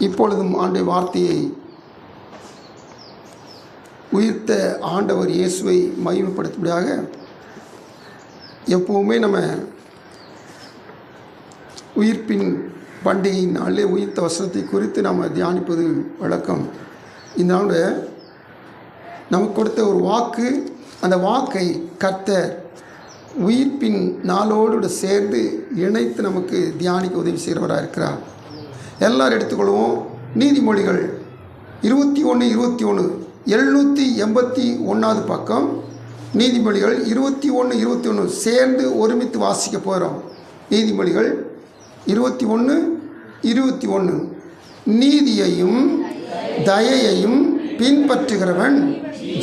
இப்பொழுதும் ஆண்டை வார்த்தையை உயிர்த்த ஆண்டவர் இயேசுவை மகிமைப்படுத்தும்படியாக எப்போவுமே நம்ம உயிர்ப்பின் பண்டிகை நாளிலே உயிர்த்த வசனத்தை குறித்து நாம் தியானிப்பது வழக்கம். இந்த நாள் நமக்கு கொடுத்த ஒரு வாக்கு, அந்த வாக்கை கர்த்தர் உயிர்ப்பின் நாளோடு சேர்ந்து இணைத்து நமக்கு தியானிக்க உதவி செய்கிறவராக இருக்கிறார். எல்லாரும் எடுத்துக்கொள்வோம். நீதிமொழிகள் 21:21 781 பக்கம். நீதிமொழிகள் 21:21 சேர்ந்து ஒருமித்து வாசிக்க போகிறோம். நீதிமொழிகள் 21:21 நீதியையும் தயையையும் பின்பற்றுகிறவன்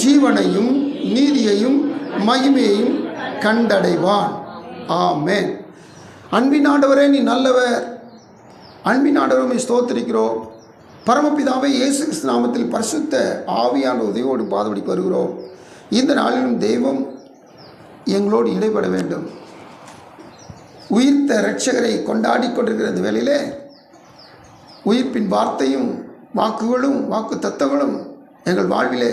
ஜீவனையும் நீதியையும் மகிமையையும் கண்டடைவான். ஆமென். அன்பின் ஆண்டவரே, நீ நல்லவர். அன்பின் ஆண்டவரை ஸ்தோத்திரிக்கிறோம். பரமபிதாவை இயேசு கிறிஸ்து நாமத்தில் பரிசுத்த ஆவியான உதவியோடு பாதபடிக்கு வருகிறோம். இந்த நாளிலும் தெய்வம் எங்களோடு இடைபட வேண்டும். உயிர்த்த இரட்சகரை கொண்டாடி கொண்டிருக்கிற இந்த வேளையிலே உயிர்ப்பின் வார்த்தையும் வாக்குகளும் வாக்கு தத்தங்களும் எங்கள் வாழ்விலே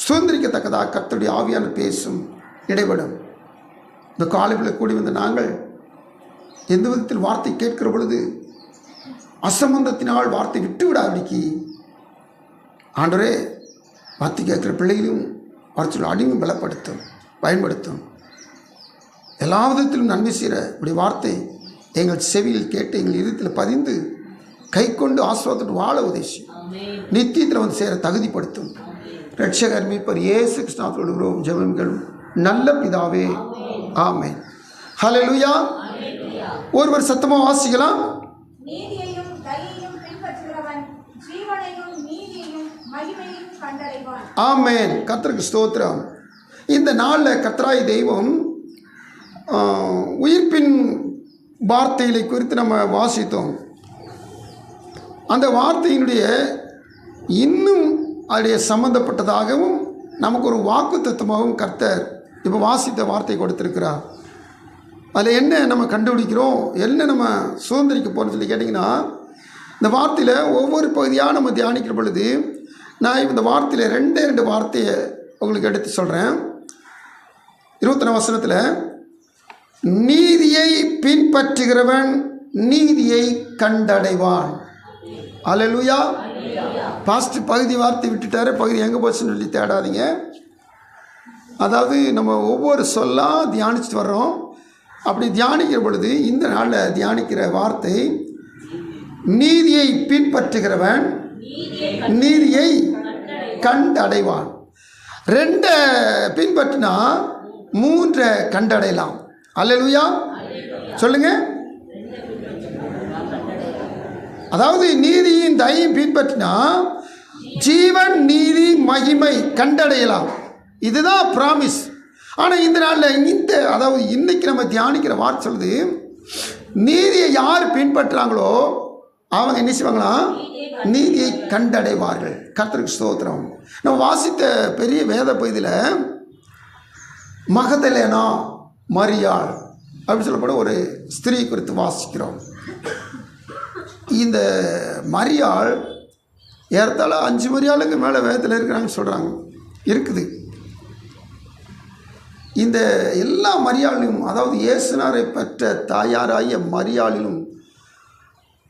சுதந்திரிக்கத்தக்கதாக கர்த்தருடைய ஆவியான பேசும் இடைபடும். இந்த காலையில் கூடி வந்த நாங்கள் எந்த விதத்தில் வார்த்தை கேட்கிற பொழுது அசம்பந்தத்தினால் வார்த்தை விட்டு விடாதபடிக்கு ஆண்டவரே, வார்த்தை கேட்கிற பிள்ளைகளையும் வார்த்தையில் அடிமை பலப்படுத்தும், பயன்படுத்தும். எல்லா விதத்திலும் நன்மை செய்கிற இப்படி வார்த்தை எங்கள் செவியில் கேட்டு எங்கள் இதயத்தில் பதிந்து கை கொண்டு ஆசீர்வாதத்தோடு வாழ உதவி நித்தியத்தில் வந்து சேர தகுதிப்படுத்தும். இரட்சகர் மீட்பர் இயேசு கிறிஸ்துவோடு ஜெபங்களும் நல்ல பிதாவே, ஆமென். ஹல்லேலூயா. ஒருவர் சத்தமாக வாசிக்கலாம். ஆமென். கர்த்தருக்கு ஸ்தோத்திரம். இந்த நாளில் கர்த்தராய் தெய்வம் உயிர்ப்பின் வார்த்தைகளை குறித்து நம்ம வாசித்தோம். அந்த வார்த்தையினுடைய இன்னும் அதனுடைய சம்பந்தப்பட்டதாகவும் நமக்கு ஒரு வாக்கு தத்துவமாகவும் கர்த்தர் இப்போ வாசித்த வார்த்தை கொடுத்துருக்கிறார். அதில் என்ன நம்ம கண்டுபிடிக்கிறோம், என்ன நம்ம சுதந்திரிக்க போகிறோம்னு சொல்லி கேட்டிங்கன்னா, இந்த வார்த்தையில் ஒவ்வொரு பகுதியாக நம்ம தியானிக்கிற பொழுது நான் இந்த வார்த்தையில் ரெண்டு வார்த்தையை உங்களுக்கு எடுத்து சொல்கிறேன். 21 வசனத்தில் நீதியை பின்பற்றுகிறவன் நீதியை கண்டடைவான். அல்லேலூயா. பாஸ்ட் பகுதி வார்த்தை விட்டுட்டாரு, பகுதி எங்கே போச்சுன்னு சொல்லி தேடாதீங்க. அதாவது நம்ம ஒவ்வொரு சொல்லாக தியானிச்சுட்டு வர்றோம். அப்படி தியானிக்கிற பொழுது இந்த நாளில் தியானிக்கிற வார்த்தை நீதியை பின்பற்றுகிறவன் நீதியை கண்டடைவான். 2 பின்பற்றினா 3 கண்டடையலாம். அல்லேலூயா. சொல்லுங்க. அதாவது நீதியின் தயையும் பின்பற்றினா ஜீவன் நீதி மகிமை கண்டடையலாம். இதுதான் ப்ராமிஸ். ஆனால் இந்த நாளில் அதாவது இன்னைக்கு நம்ம தியானிக்கிற வார்த்தை சொல்லுது, நீதியை யார் பின்பற்றுறாங்களோ அவங்க என்ன செய்வாங்களா, நீதியை கண்டடைவார்கள். கர்த்தருக்கு ஸ்தோத்திரம். நம்ம வாசித்த பெரிய வேத பகுதியில் மகதலேனா மரியாள் அப்படின்னு சொல்லப்பட ஒரு ஸ்திரீ குறித்து வாசிக்கிறோம். இந்த மரியாள் ஏறத்தாழ 5 மரியாளுக்கு மேலே வேதத்தில் இருக்கிறாங்கன்னு சொல்கிறாங்க. இருக்குது. இந்த எல்லா மரியாளிலும், அதாவது இயேசுநாரை பெற்ற தாயாராகிய மரியாளிலும்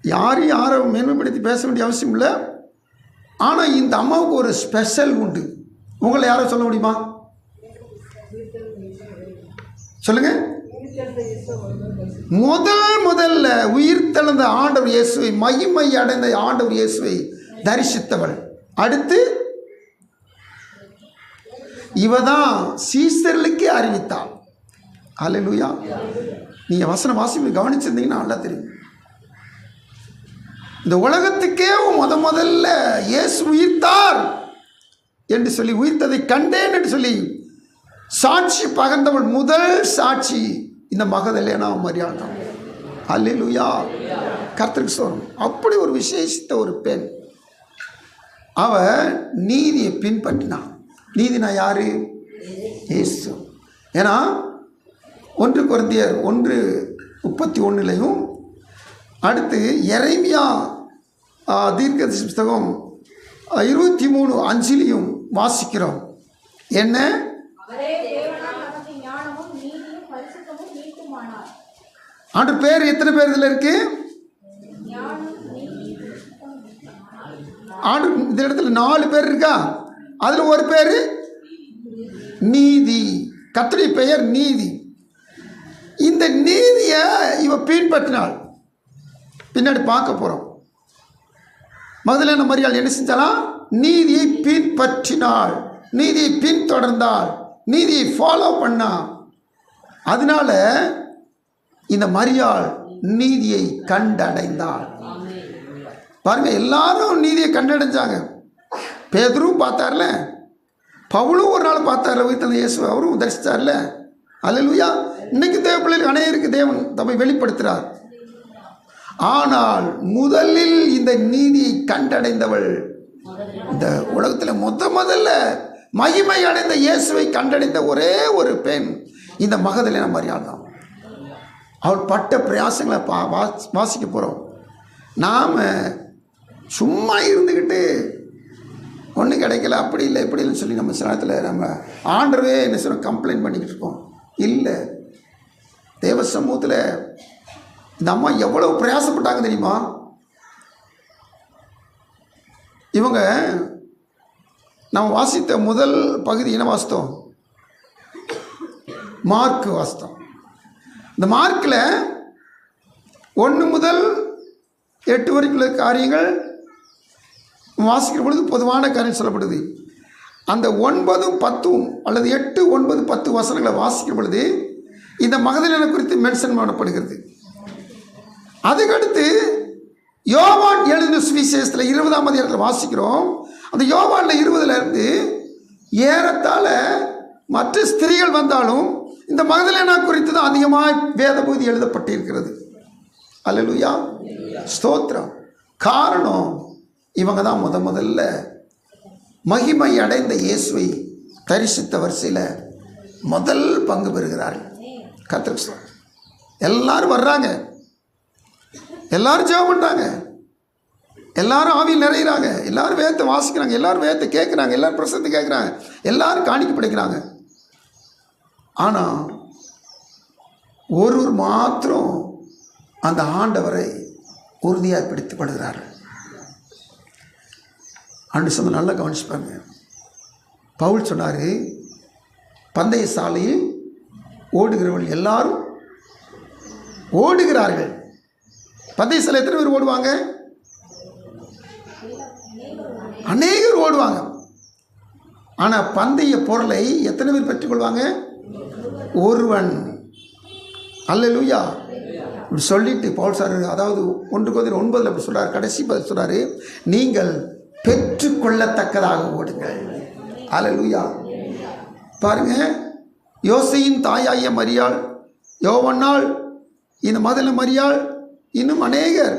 யாரும் மேன்மைப்படுத்தி பேச வேண்டிய அவசியம் இல்லை. ஆனால் இந்த அம்மாவுக்கு ஒரு ஸ்பெஷல் உண்டு. உங்களை யாரும் சொல்ல முடியுமா? சொல்லுங்க. முதல்ல உயிர்த்தெழுந்த ஆண்டவர் இயேசுவை, மகிமை அடைந்த ஆண்டவர் இயேசுவை தரிசித்தவள். அடுத்து இவதான் சீசர்களுக்கே அறிவித்தாள். அல்லேலூயா. நீங்கள் வசன வாசிப்பு கவனிச்சிருந்தீங்கன்னா நல்லா தெரியும். இந்த உலகத்துக்கே முதல்ல இயேசு உயிர்த்தார் என்று சொல்லி, உயிர்த்ததை கண்டேன் என்று சொல்லி சாட்சி பகர்ந்தவள், முதல் சாட்சி இந்த மகதலேனா மரியாள் தான். அல்லேலூயா. கர்த்தருக்கு ஸ்தோத்திரம். அப்படி ஒரு விசேஷித்த ஒரு பெண். அவ நீதியை பின்பற்றினான். நீதினா யாரு? இயேசு. ஏன்னா 1 கொரிந்தியர் 1:31 அடுத்து எரேமியா தீர்க்கதரிசி புஸ்தகம் 23:5 வாசிக்கிறோம். என்ன? ஆண்டு பேர் எத்தனை பேர் இதில் இருக்கு? ஆண்டு இந்த இடத்துல 4 பேர் இருக்கா? அதில் ஒரு பேர் நீதி. கர்த்தருடைய பெயர் நீதி. இந்த நீதியை இவ பின்பற்றினாள். பின்னாடி பார்க்க போகிறோம். மகதலேனா மரியாள் என்ன செஞ்சாலாம்? நீதியை பின்பற்றினாள், நீதியை பின்தொடர்ந்தாள், நீதியை ஃபாலோ பண்ணா. அதனால இந்த மரியாள் நீதியை கண்டடைந்தாள். பாருங்க, எல்லாரும் நீதியை கண்டடைஞ்சாங்க. பேதுருவும் பார்த்தார்ல, பவுலும் ஒரு நாள் பார்த்தார்ல, உயிர்த்தெழுந்த இயேசு அவரும் தரிசித்தார்ல. அல்லேலூயா. இன்னைக்கு தேவ பிள்ளைகள் அநேகருக்கு தேவன் தம்மை வெளிப்படுத்துகிறார். ஆனால் முதலில் இந்த நீதியை கண்டடைந்தவள், இந்த உலகத்தில் முதல்ல மகிமை அடைந்த இயேசுவை கண்டடைந்த ஒரே ஒரு பெண் இந்த மகதலேனா மரியாள் தான். அவள் பட்ட பிரயாசங்களை வாசிக்க போகிறோம். நாம் சும்மா இருந்துக்கிட்டு ஒன்றும் கிடைக்கல, அப்படி இல்லை இப்படி இல்லைன்னு சொல்லி நம்ம சில நேரத்தில் நம்ம ஆண்டரவே என்ன சொல்ல கம்ப்ளைண்ட் பண்ணிக்கிட்டு இருக்கோம். இல்லை, தேவ சமூகத்தில் இந்த அம்மா எவ்வளவு பிரயாசப்பட்டாங்க தெரியுமா? இவங்க நம்ம வாசித்த முதல் பகுதி என்ன வாசித்தோம்? மார்க் வாசித்தோம். இந்த மார்க்கில் 1 முதல் 8 வரைக்கும் உள்ள காரியங்கள் வாசிக்கிற பொழுது பொதுவான காரியம் சொல்லப்படுது. அந்த 9, 10 அல்லது 8, 9, 10 வசனங்களை வாசிக்கிற பொழுது இந்த மகதலேனா குறித்து மென்ஷன் பண்ணப்படுகிறது. அதுக்கடுத்து யோவான் எழுதின சுவிசேஷத்தில் 20ஆம் அதிகாரத்தில் வாசிக்கிறோம். அந்த யோவானில் 20லேருந்து ஏறத்தாழ மற்ற ஸ்திரீகள் வந்தாலும் இந்த மகதலேனா குறித்து தான் அதிகமாக வேத பகுதி எழுதப்பட்டிருக்கிறது. அல்லேலூயா, ஸ்தோத்திரம். காரணம், இவங்க தான் முதல்ல மகிமை அடைந்த இயேசுவை தரிசித்த வரிசையில் முதல் பங்கு பெறுகிறார்கள். கர்த்தருக்கு எல்லாரும் வர்றாங்க, எல்லாரும் ஜெபம் பண்ணுறாங்க, எல்லாரும் ஆவியில் நிறைகிறாங்க, எல்லாரும் வேதத்தை வாசிக்கிறாங்க, எல்லாரும் வேதத்தை கேட்குறாங்க, எல்லாரும் பிரசத்தை கேட்குறாங்க, எல்லாரும் காணிக்கை படைக்கிறாங்க. ஆனால் ஒருவர் மாத்திரம் அந்த ஆண்டவரை உறுதியாக பிடித்து படுகிறார்கள். ஆண்டு சொன்ன நல்லா கவனிச்சுப்பாங்க. பவுல் சொன்னார், பந்தய சாலையில் ஓடுகிறவர்கள் எல்லாரும் ஓடுகிறார்கள். பந்தய சாலை எத்தனை பேர் ஓடுவாங்க? அநேகர் ஓடுவாங்க. ஆனால் பந்தய பொருளை எத்தனை பேர் பெற்றுக்கொள்வாங்க? ஒருவன். அல்லேலூயா. இப்படி சொல்லிட்டு பவுல் சார், அதாவது 1 Corinthians 9 அப்படி சொல்கிறார், கடைசி பதில் சொல்கிறாரு, நீங்கள் பெற்றுக்கொள்ளத்தக்கதாக ஓடுங்கள். அல்லேலூயா. பாருங்க, யோசையின் தாயாகிய மரியாள், யோவன்னாள், இந்த மகதலேனா மரியாள், இன்னும் அநேகர்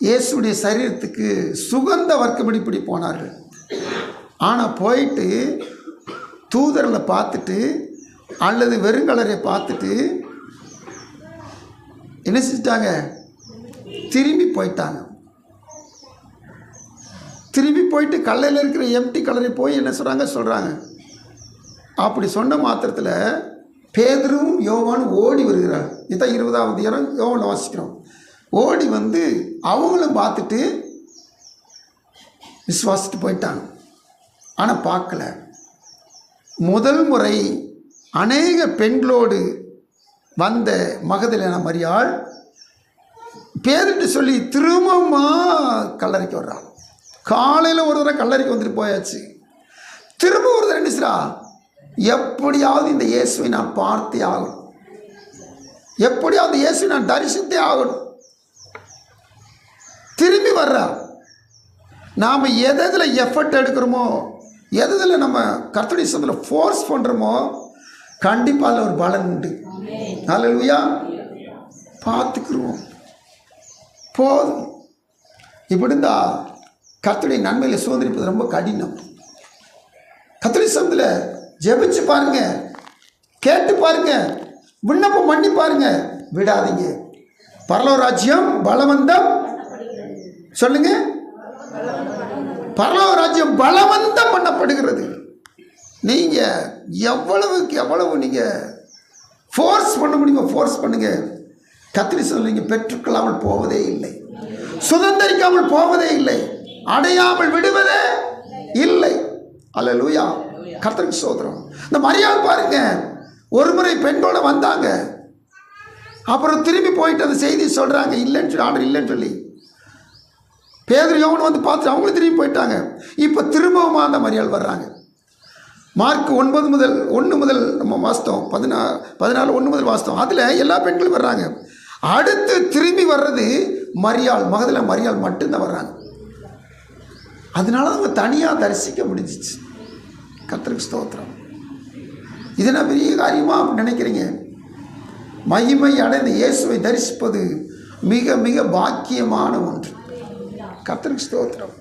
இயேசுடைய சரீரத்துக்கு சுகந்த வர்க்கமடிப்படி போனார்கள். ஆனால் போயிட்டு தூதர்களை பார்த்துட்டு அல்லது வெறுங்கலரை பார்த்துட்டு என்ன செஞ்சிட்டாங்க? திரும்பி போயிட்டாங்க. திரும்பி போயிட்டு கல்லையில் இருக்கிற எம்டி கலரை போய் என்ன சொல்கிறாங்க. அப்படி சொன்ன மாத்திரத்தில் பேதுருவும் யோவானும் ஓடி வருகிறார். இதுதான் 20ஆம் அதிகாரம் யோவான் வாசிக்கிறோம். ஓடி வந்து அவங்களும் பார்த்துட்டு விசுவாசிட்டு போயிட்டாங்க. ஆனால் பார்க்கல. முதல் முறை அநேக பெண்களோடு வந்த மகதலேனா மரியாள் பேதுருட்டு சொல்லி திரும்பமா கல்லறைக்கு வர்றான். காலையில் ஒரு தடவை கல்லறைக்கு வந்துட்டு போயாச்சு. திரும்ப ஒரு தடவை என்ன செய்றா? எப்படியாவது இந்த இயேசுவை நான் பார்த்தே ஆகணும், எப்படியாவது இயேசுவை நான் தரிசித்தே ஆகணும். திரும்பி வர்றா. நாம் எதில் எஃபர்ட் எடுக்கிறோமோ, எதில் நம்ம கர்த்தருடைய சமூகத்தில் ஃபோர்ஸ் பண்ணுறோமோ, கண்டிப்பாக அதில் ஒரு பலன் உண்டு. அல்லேலூயா. பார்த்துக்குருவோம், போதும். இப்படி இருந்தால் கர்த்தருடைய நன்மையில சுதந்திரிப்பது ரொம்ப கடினம். கர்த்தருடைய சமூகத்தில் ஜெபிச்சு பாருங்க, கேட்டு பாருங்க, விண்ணப்பம் பண்ணி பாருங்க, விடாதீங்க. பரலோக ராஜ்யம் பலவந்தம் சொல்லுங்க, பரலோக ராஜ்யம் பலவந்தம் பண்ணப்படுகிறது. நீங்க எவ்வளவுக்கு எவ்வளவு நீங்க ஃபோர்ஸ் பண்ண முடியுமோ ஃபோர்ஸ் பண்ணுங்க. கத்திரி சொல்லுங்க, பெற்றுக்கொள்ளாமல் போவதே இல்லை, சுதந்திரிக்காமல் போவதே இல்லை, அடையாமல் விடுவதே இல்லை. அல்லேலூயா, கர்த்தருக்கு ஸ்தோத்திரம். இந்த மரியாள் பாருங்க, ஒரு முறை பெண்களோட வந்தாங்க, அப்புறம் திரும்பி போயிட்டு அந்த செய்தி சொல்றாங்க, இல்லைன்னு சொல்லி, ஆண்டவர் இல்லைன்னு சொல்லி. பேதுரு யோவான் வந்து பார்த்து அவங்களும் திரும்பி போயிட்டாங்க. இப்போ திரும்பவும் அந்த மரியாள் வர்றாங்க. மார்க் 9 முதல் நம்ம வாஸ்தவம் 14 1 முதல் வாஸ்தவம், அதில் எல்லா பெண்களும் வர்றாங்க. அடுத்து திரும்பி வர்றது மரியாள், மகதலேனா மரியாள் மட்டும்தான் வர்றாங்க. அதனால அவங்க தனியாக தரிசிக்க முடிஞ்சிச்சு. கர்த்தருக்கு ஸ்தோத்திரம். இது என்ன பெரிய காரியமா அப்படின்னு நினைக்கிறீங்க? மகிமை அடைந்த இயேசுவை தரிசிப்பது மிக மிக பாக்கியமான ஒன்று. கர்த்தருக்கு ஸ்தோத்திரம்.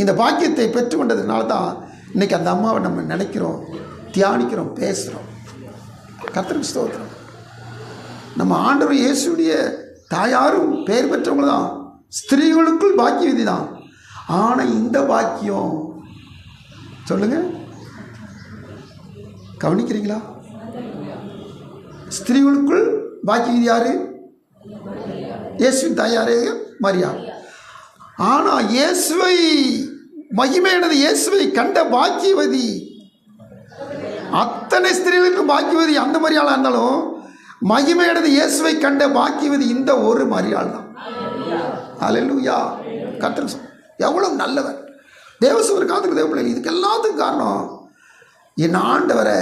இந்த பாக்கியத்தை பெற்றுக்கொண்டதுனால தான் இன்னைக்கு அந்த அம்மாவை நம்ம நினைக்கிறோம், தியானிக்கிறோம், பேசுகிறோம். கர்த்தருக்கு ஸ்தோத்திரம். நம்ம ஆண்டவர் இயேசுடைய தாயாரும் பெயர் பெற்றவங்க தான், ஸ்திரீகளுக்குள் பாக்கிய விதி தான். ஆனால் இந்த பாக்கியம் சொல்லுங்க, கவனிக்கிறீங்களா? ஸ்திரீகளுக்குள் பாக்கிய விதி யாரு? இயேசுவின் தாயாரே மரியாள். ஆனால் இயேசுவை மகிமையானது இயேசுவை கண்ட பாக்கியவதி, அத்தனை ஸ்திரீகளுக்கும் பாக்கியவதி அந்த மரியாளா இருந்தாலும் மகிமையானது இயேசுவை கண்ட பாக்கியவதி இந்த ஒரு மரியாள் தான். அல்லேலூயா, கர்த்தர் எவ்வளவு நல்லவர். தேவசூர் காத்துக்கு தேவப்பிள்ளைகள், இதுக்கு எல்லாத்துக்கும் காரணம் என் ஆண்டவரை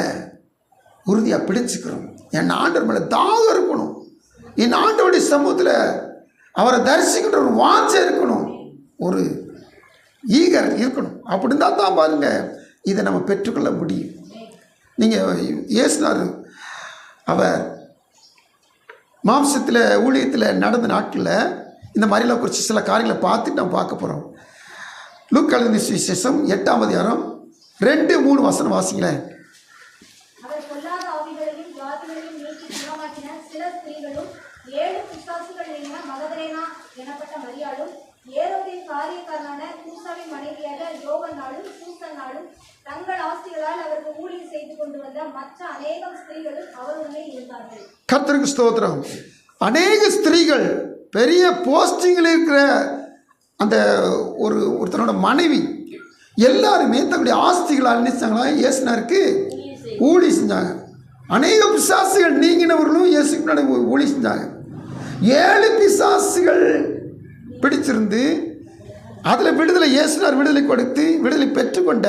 உறுதியாக பிடிச்சிக்கிறோம், என் ஆண்டவர் மேலே தாகம் இருக்கணும், என் ஆண்டவருடைய சமூகத்தில் அவரை தரிசிக்கின்ற ஒரு வாஞ்சை இருக்கணும், ஒரு ஈகர் இருக்கணும். அப்படி இருந்தால் தான் பாருங்க இதை நம்ம பெற்றுக்கொள்ள முடியும். நீங்கள் இயேசுனார் அவர் மாம்சத்தில் ஊழியத்தில் நடந்த நாட்களில் இந்த மாதிரிலாம் குறித்து சில காரியங்களை பார்த்துட்டு நம்ம பார்க்க போகிறோம். லூக்கா எழுதின சுவிசேஷம் 8ஆம் அதிகாரம் 2-3 வசனம் வாசிங்களேன். அவர் பொல்லாத ஆவிகளையும் வாதிகளையும் நீக்கி குணமாக்கின சில ஸ்திரீகளும் 7 பிசாசுகள் நீங்கின மகதலேனா எனப்பட்ட மரியாளும் ஏரோதின் காரியக்காரனான கூசாவின் மனைவியாக யோவன்னாலும் சூசன்னாலும் தங்கள் ஆஸ்திகளால் அவருக்கு ஊழியம் செய்து கொண்டு வந்த மற்ற அநேகம் ஸ்திரீகளும் அவருடனே இருந்தார்கள். கர்த்தருக்கு ஸ்தோத்திரம். அநேக ஸ்திரீகள் பெரிய போஸ்டிங்கில் இருக்கிற அந்த ஒருத்தனோட மனைவி எல்லாருமே தன்னுடைய ஆஸ்திகளால் நினைச்சாங்களா இயேசுனாருக்கு ஊழி செஞ்சாங்க. அநேக பிசாசுகள் நீங்கினவர்களும் இயேசுக்கு முன்னாடி ஊழி செஞ்சாங்க. 7 பிசாசுகள் பிடிச்சிருந்து அதில் விடுதலை இயேசுனார் விடுதலை கொடுத்து விடுதலை பெற்றுக்கொண்ட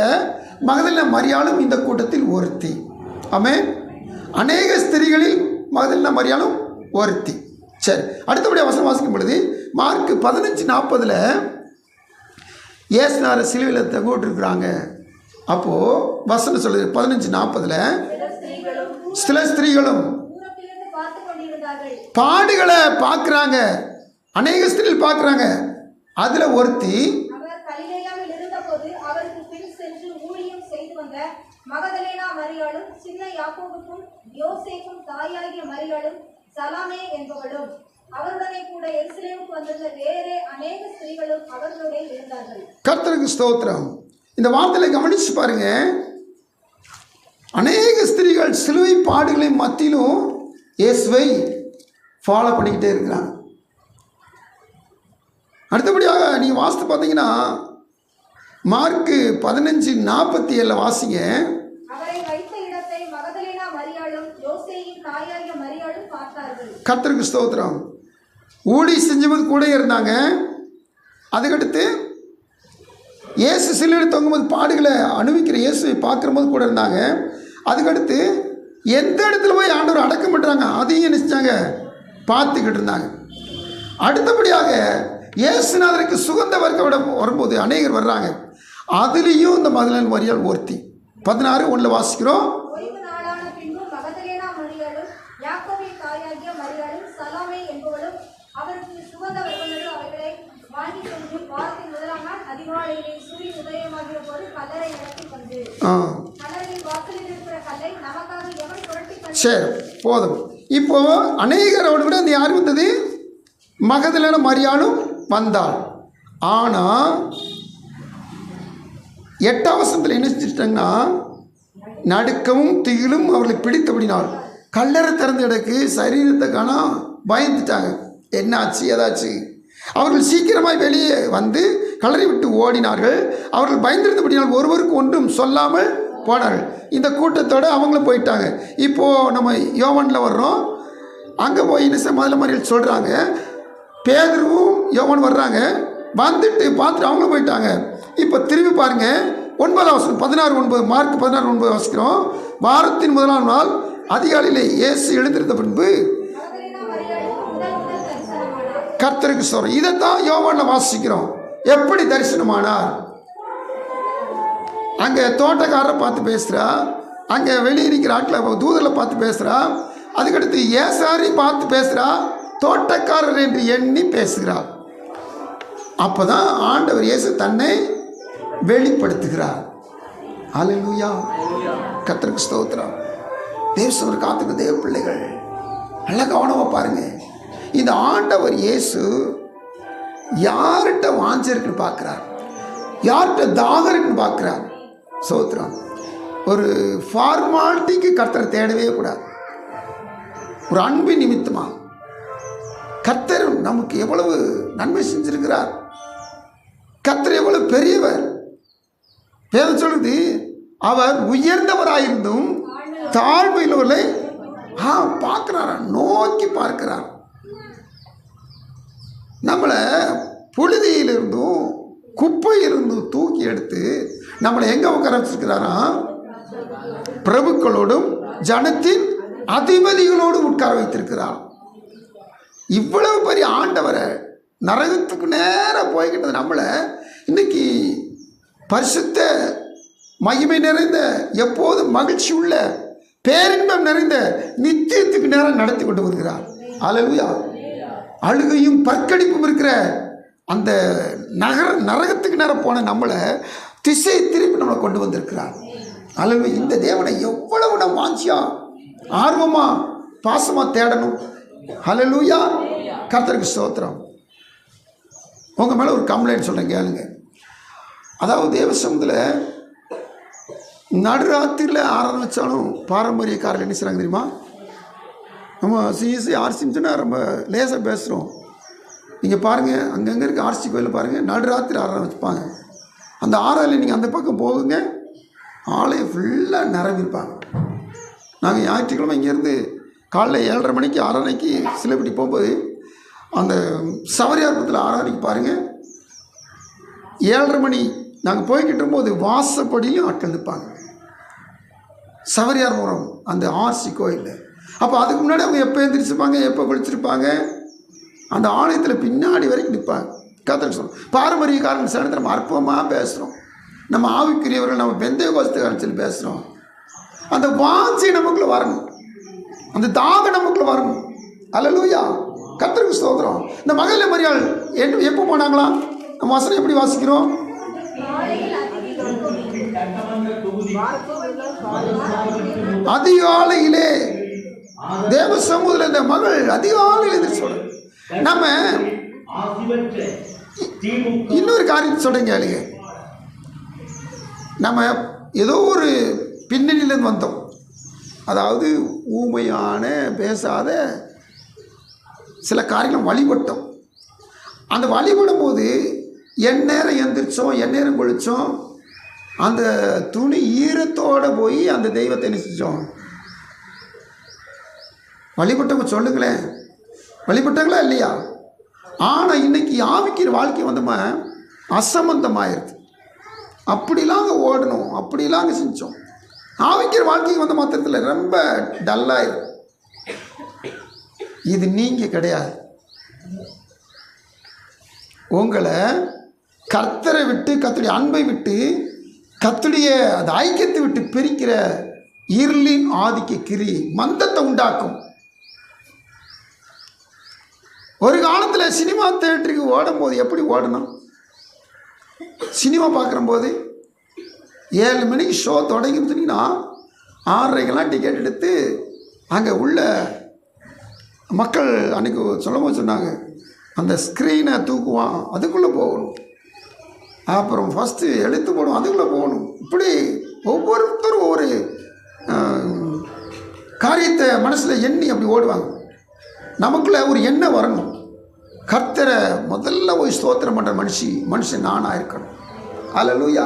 மகதலேனா மரியாளும் இந்த கூட்டத்தில் ஒருத்தி. ஆமென். அநேக ஸ்திரீகளில் மகதலேனா மரியாளும் ஒருத்தி. சரி, அடுத்தபடியாக வசனம் வாசிக்கும் பொழுது மார்க் 15:40 இயேசுனாரை சிலுவையில் தகோட்டிருக்கிறாங்க. அப்போது வசனம் சொல்லுது 15:40 சில ஸ்திரீகளும் பாடுகளை பார்க்குறாங்க. அநேக ஸ்திரீகள் பார்க்குறாங்க. அதில் ஒருத்தி அவர் கலிலேயாவில் இருந்தபோது அவருக்கு பின் சென்று ஊழியம் செய்து வந்த மகதலேனா மரியாளும் சின்ன யாக்கோபுக்கும் யோசேப்பும் தாயாகிய மரியாளும் சலாமே என்பவளும் அவருடனே கூட எருசலேமுக்கு வந்திருந்த வேறே அநேக ஸ்திரீகளும் அவர்களுடைய இருந்தார்கள். கர்த்தருக்கு ஸ்தோத்திரம். இந்த வார்த்தையை கவனிச்சு பாருங்க. அநேக ஸ்திரீகள் சிலுவை பாடுகளின் மத்தியிலும் இயேசுவை ஃபாலோ பண்ணிக்கிட்டே இருக்கிறாங்க. அடுத்தபடியாக நீங்கள் வாசித்து பார்த்தீங்கன்னா மார்க்கு 15:47 வாசிங்க. அவரை வைத்த இடத்தை மகதலேனா மரியாளும் யோசேயின் தாயாகிய மரியாளும் பார்த்தார்கள். கர்த்தருக்கு ஸ்தோத்திரம். ஊழி செஞ்சபோது கூட இருந்தாங்க. அதுக்கடுத்து இயேசு சிலுவையில் தொங்கும்போது பாடுகளை அனுபவிக்கிற இயேசுவை பார்க்கும்போது கூட இருந்தாங்க. அதுக்கடுத்து எந்த இடத்துல போய் ஆண்டவர் அடக்கம் பண்ணுறாங்க அதையும் நினைச்சாங்க, பார்த்துக்கிட்டு இருந்தாங்க. அடுத்தபடியாக இயேசுநாதருக்கு சுகந்த வர்க்க வரும்போது அநேகர் வர்றாங்க. அதுலேயும் இந்த மகதலேனா மரியாள் ஒருத்தி. 16:1 வாசிக்கிறோம். ஓய்வு நாளான பின்பு மகதலேனா மரியாளும் யாக்கோபின் தாயாகிய மரியாளும் சலாமே என்பவளும் அவருக்கு சுகந்த வர்க்கங்களும் அவைகளை வாங்கி கொண்டு வாரத்தின் 1ஆம் நாள் அதிகாலையிலே சூரியன் உதயமாகிற போது கல்லறை இடத்தில் வந்து கல்லறையின் வாசலில் இருக்கிற கல்லை நமக்காக எவன் புரட்டி. சரி, போதும். இப்போ அநேகரோடு கூட அந்த யார் வந்தது? மகதலேனா மரியாளும் வந்தாள். ஆனால் 8ஆம் வசனத்தில் என்ன செஞ்சுட்டாங்கன்னா, நடுக்கமும் திகிலும் அவர்களை பிடித்தபடினால் கல்லறை திறந்த இடக்கு சரீரத்தை காண பயந்துட்டாங்க. என்னாச்சு ஏதாச்சு? அவர்கள் சீக்கிரமாய் வெளியே வந்து கல்லறை விட்டு ஓடினார்கள். அவர்கள் பயந்திருந்தபடினால் ஒருவருக்கு ஒன்றும் சொல்லாமல் போனார்கள். இந்த கூட்டத்தோடு அவங்களும் போயிட்டாங்க. இப்போது நம்ம யோவானில் வர்றோம். அங்கே போய் என்ன முதல்ல மாதிரி சொல்கிறாங்க. பேதுருவும் யோவான் வர்றாங்க. வந்துட்டு பார்த்துட்டு அவங்களும் போயிட்டாங்க. இப்போ திரும்பி பாருங்கள், 9ஆம் வசனம் 16:9, மார்க் 16:9 வாசிக்கிறோம். வாரத்தின் முதலாம் நாள் அதிகாலையிலே இயேசு எழுந்திருந்த பின்பு கர்த்தருக்கு சொல்கிறோம். இதைத்தான் யோவானில் வாசிக்கிறோம். எப்படி தரிசனமானார்? அங்கே தோட்டக்காரரை பார்த்து பேசுகிறா, அங்கே வெளியே இருக்கிற ஆட்களை தூதரை பார்த்து பேசுகிறா, அதுக்கடுத்து ஏசாரி பார்த்து பேசுகிறா, தோட்டக்காரர் என்று எண்ணி பேசுகிறார். அப்போ தான் ஆண்டவர் இயேசு தன்னை வெளிப்படுத்துகிறார். அல்லேலூயா, கர்த்தருக்கு ஸ்தோத்திரம். தேவசவர் காத்துக்கு தேவ பிள்ளைகள் நல்லா கவனமாக பாருங்க. இந்த ஆண்டவர் இயேசு யார்கிட்ட வாஞ்சை இருக்குன்னு பார்க்குறார், யார்கிட்ட தாகம் இருக்குன்னு பார்க்குறார். ஸ்தோத்திரம். ஒரு ஃபார்மாலிட்டிக்கு கர்த்தரை தேடவே கூடாது. ஒரு அன்பின் நிமித்தமாக கர்த்தர் நமக்கு எவ்வளவு நன்மை செஞ்சிருக்கிறார், கர்த்தர் எவ்வளவு பெரியவர். வேதம் சொல்லுது, அவர் உயர்ந்தவராயிருந்தும் தாழ்மையிலவர்களை பார்க்கிறாரா, நோக்கி பார்க்கிறார். நம்மளை புழுதியிலிருந்தும் குப்பையிலிருந்தும் தூக்கி எடுத்து நம்மளை எங்கே உட்கார வச்சிருக்கிறாரா? பிரபுக்களோடும் ஜனத்தின் அதிபதிகளோடும் உட்கார வைத்திருக்கிறார். இவ்வளவு பெரிய ஆண்டவரை நரகத்துக்கு நேராக போய்கிட்டது நம்மளை இன்னைக்கு பரிசுத்த மகிமை நிறைந்த எப்போதும் மகிழ்ச்சி உள்ள பேரின்பம் நிறைந்த நித்தியத்துக்கு நேரம் நடத்தி கொண்டு வருகிறார். அல்லேலூயா. அழுகையும் பற்கடிப்பும் இருக்கிற அந்த நரகத்துக்கு நேரம் போன நம்மளை திசை திருப்பி நம்மளை கொண்டு வந்திருக்கிறார். அல்லேலூயா. இந்த தேவனை எவ்வளவு நம்ம வாஞ்சியா ஆர்வமாக பாசமாக தேடணும். அல்லேலூயா, கர்த்தருக்கு ஸ்தோத்திரம். உங்கள் மேலே ஒரு கம்ப்ளைண்ட் சொல்கிறேன் கேளுங்க. அதாவது தேவசமத்தில் நடுராத்திரியில் ஆராதனை வச்சாலும் பாரம்பரியக்காரர்கள் என்ன செய்கிறாங்க தெரியுமா? நம்ம சிஎஸ்சி ஆர்சின்னு சொன்னால் ரொம்ப லேசாக பேசுகிறோம். நீங்கள் பாருங்கள், அங்கங்கே இருக்க ஆர்சி கோயிலில் பாருங்கள், நடுராத்திரி ஆராதனை வச்சுப்பாங்க. அந்த ஆராதனை நீங்கள் அந்த பக்கம் போகுங்க, ஆலயம் ஃபுல்லாக நிரம்பியிருப்பாங்க. நாங்கள் ஞாயிற்றுக்கிழமை இங்கேருந்து காலைல 7:30 மணிக்கு ஆராதனைக்கு சிலைப்பட்டி போகும்போது அந்த சவரியார்பத்தில் ஆராதனைக்கு பாருங்கள், 7:30 மணி நாங்கள் போய்கிட்டு இருக்கும்போது வாசப்படியிலும் ஆட்கள் நிற்பாங்க. சவரியார்புரம் அந்த ஆர்சி கோயிலில். அப்போ அதுக்கு முன்னாடி அவங்க எப்போ எழுந்திரிச்சிருப்பாங்க, எப்போ குளிச்சிருப்பாங்க, அந்த ஆலயத்தில் பின்னாடி வரைக்கும் நிற்பாங்க. கர்த்தருக்கு சொல்லுவோம். பாரம்பரியக்காரன் சனத்தை நம்ம அற்பமாக பேசுகிறோம், நம்ம ஆவிக்குரியவர்கள், நம்ம பெந்தேகோஸ்துக்காரன் சொல்லி பேசுகிறோம். அந்த வாஞ்சை நமக்குள்ளே வரணும், அந்த தாகம் நமக்குள்ளே வரணும். அல்லேலூயா, கர்த்தருக்கு ஸ்தோத்திரம். இந்த மகள மரியாள் எப்போ போனாங்களாம்? நம்ம வசனம் எப்படி வாசிக்கிறோம்? அதிகாலையிலே தேவ சமூகத்தில் இந்த மகள் அதிகாலையில் எதிர்த்து சொல்ற. நம்ம இன்னொரு காரியத்தை சொல்றீங்க இல்லைங்க, நம்ம ஏதோ ஒரு பின்னணியிலேருந்து வந்தோம். அதாவது ஊமையான பேசாத சில காரியங்கள் வழிபட்டோம். அந்த வழிபடும் போது எந்நேரம் எந்திரிச்சோம், எந்நேரம் குளித்தோம், அந்த துணி ஈரத்தோடு போய் அந்த தெய்வத்தை என்ன செஞ்சோம்? வழிபட்டவங்க சொல்லுங்களேன், வழிபட்டாங்களா இல்லையா? ஆனால் இன்னைக்கு ஆவிக்கிற வாழ்க்கை வந்தோமா அசம்பந்தமாயிருது. அப்படிலாம் அங்கே ஓடணும், அப்படிலாம் அங்கே செஞ்சோம். ஆவிக்கிற வாழ்க்கைக்கு வந்த மாத்திரத்தில் ரொம்ப டல்லாயிரும். இது நீங்கள் கிடையாது. உங்களை கர்த்தரை விட்டு, கர்த்தருடைய அன்பை விட்டு, கர்த்தருடைய அந்த ஐக்கியத்தை விட்டு பிரிக்கிற இருளின் ஆதிக்க கிரி மந்தத்தை உண்டாக்கும். ஒரு காலத்தில் சினிமா தியேட்டருக்கு ஓடும் போது எப்படி ஓடணும்? சினிமா பார்க்குற போது 7 மணிக்கு ஷோ தொடங்கிருந்தீங்கன்னா 6:30க்கெல்லாம் டிக்கெட் எடுத்து அங்கே உள்ள மக்கள் அன்றைக்கி சொல்லும் போது சொன்னாங்க, அந்த ஸ்க்ரீனை தூக்குவான், அதுக்குள்ளே போகணும். அப்புறம் ஃபஸ்ட்டு எழுத்து போடும், அதுக்குள்ளே போகணும். இப்படி ஒவ்வொருத்தரும் ஒவ்வொரு காரியத்தை மனசில் எண்ணி அப்படி ஓடுவாங்க. நமக்குள்ளே ஒரு எண்ணம் வரணும், கர்த்தரை முதல்ல போய் ஸ்தோத்திரம் பண்ணுற மனுஷன் நானாக இருக்கணும். அல்லேலூயா.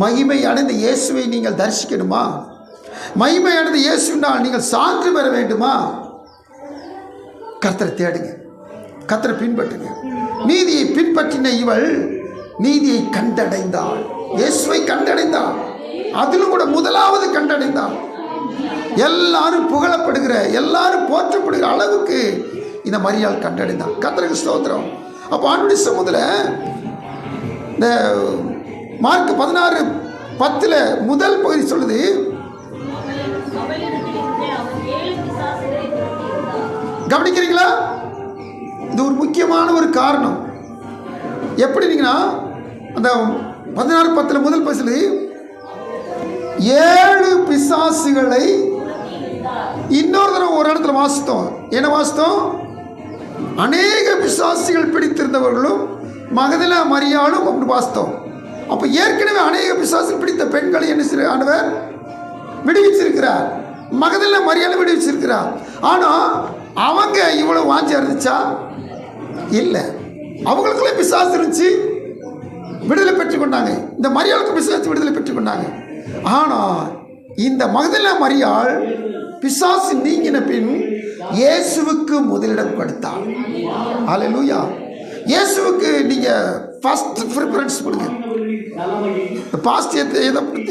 மகிமை அடைந்த இயேசுவை நீங்கள் தரிசிக்கணுமா? மகிமை அடைந்த இயேசுனால் நீங்கள் சான்று பெற வேண்டுமா? கர்த்தரை தேடுங்க, கர்த்தரை பின்பற்றுங்க. நீதியை பின்பற்றின இவள் நீதியை கண்டடைந்தாள், இயேசுவை கண்டடைந்தாள். அதிலும் கூட முதலாவது கண்டடைந்தாள். எல்லாரும் புகழப்படுகிற, எல்லாரும் போற்றப்படுகிற அளவுக்கு இந்த மரியாள் கண்டடைந்தாள். கர்த்தருக்கு ஸ்தோத்திரம். அப்போ ஆண்டுடைய சமூகத்தில் இந்த மார்க் 16:10 முதல் பகுதி சொல்லுது, கவனிக்கிறீங்களா? இது ஒரு முக்கியமான ஒரு காரணம். எப்படின்னா அந்த 16:10 முதல் பகுதி 7 பிசாசுகளை இன்னொரு தடவை ஒரு இடத்துல வாசித்தோம். என்ன வாசித்தோம்? அநேக பிசாசுகள் பிடித்திருந்தவர்களும் மகதலேனா மரியாளும் அப்படி வாசித்தோம். அப்போ ஏற்கனவே அநேக பிசாசுகள் பிடித்த பெண்களை என்ன ஆண்டவர் விடுவிச்சிருக்கிறார், மகதலேனா மரியாளை விடுவிச்சிருக்கிறார். ஆனால் அவங்க இவ்வளோ வாஞ்சியா இருந்துச்சா? இல்லை. அவங்களுக்குள்ளே பிசாசு இருந்துச்சு, விடுதலை பெற்றுக்கொண்டாங்க. இந்த மரியாளுக்கு பிசாசு விடுதலை பெற்றுக்கொண்டாங்க. ஆனால் இந்த மகதலேனா மரியாள் பிசாசு நீங்கின பின் இயேசுவுக்கு முதலிடம் கொடுத்தார். அல்லேலூயா. இயேசுவுக்கு நீங்கள் ஃபர்ஸ்ட் ப்ரிஃபரன்ஸ் கொடுங்க. பாஸ்ட்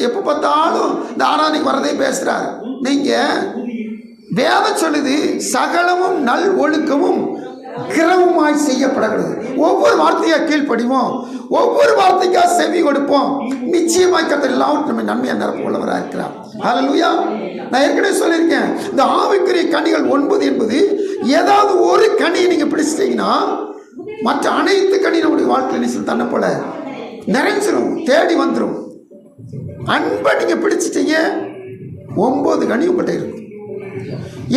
எப்போ பார்த்தாலும் இந்த ஆராதனைக்கு வரதே பேசுகிறார். நீங்கள் வேதம் சொல்லுது, சகலமும் நல் ஒழுக்கமும் கிரமமாய் செய்யப்படக்கூடாது. ஒவ்வொரு வார்த்தையாக கீழ்ப்படிவோம், ஒவ்வொரு வார்த்தைக்காக செவி கொடுப்போம். நிச்சயமாக கர்த்தர் எல்லாவற்றும் நம்ம நன்மையாக நிரப்ப உள்ளவராக இருக்கிறார். அல்லேலூயா. நான் ஏற்கனவே சொல்லியிருக்கேன், இந்த ஆவிக்குரிய கனிகள் 9 என்பது ஏதாவது ஒரு கனியை நீங்கள் பிடிச்சிட்டிங்கன்னா மற்ற அனைத்து கனி நம்முடைய வாழ்க்கையில் தன்னை போல நிறைஞ்சிரும், தேடி வந்துடும். அன்பை நீங்கள் பிடிச்சிட்டீங்க, 9 கனி உங்கள்கிட்ட இருக்கும்.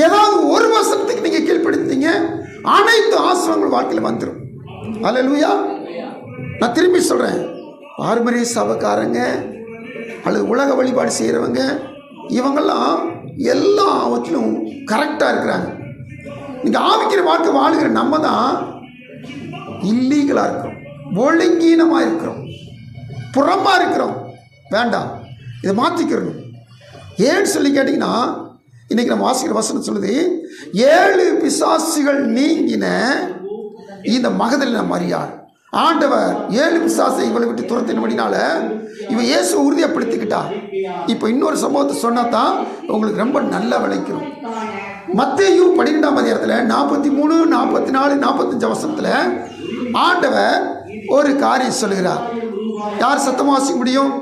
ஏதாவது ஒரு வசனத்துக்கு நீங்கள் கீழ்ப்படுத்தீங்க, அனைத்து ஆசிரமங்கள் வாழ்க்கையில் வந்துடும். அல்லேலூயா. நான் திரும்பி சொல்கிறேன், பாரம்பரிய சபைக்காரங்க அல்லது உலக வழிபாடு செய்கிறவங்க இவங்கெல்லாம் எல்லாவற்றிலும் கரெக்டாக இருக்கிறாங்க. நீங்கள் ஆவிக்கிற வாழ்க்கை வாழுகிற நம்ம தான் இல்லீகலாக இருக்கிறோம், ஒழுங்கீனமாக இருக்கிறோம், புறமாக இருக்கிறோம். வேண்டாம், இதை மாற்றிக்கிறணும். ஏன்னு சொல்லி கேட்டிங்கன்னா, இன்றைக்கி நம்ம வாசிக்கிற வசனம் சொல்லுது, 7 பிசாசுகள் நீங்கின இந்த மகதலேனா மரியாள். ஆண்டவர் 7 பிசாசை இவளை விட்டு துரத்தினபடினால இவன் இயேசு உறுதியப்படுத்திக்கிட்டா. இப்போ இன்னொரு சம்பவத்தை சொன்னா தான் உங்களுக்கு ரொம்ப நல்லா விளைக்கிறோம். மத்தேயு 12ஆம் அதிகாரத்தில் 43, 44, 45 வசனத்தில் ஆண்டவர் ஒரு காரியம் சொல்லுகிறார். யார் சத்தமாக வாசிக்க முடியும்?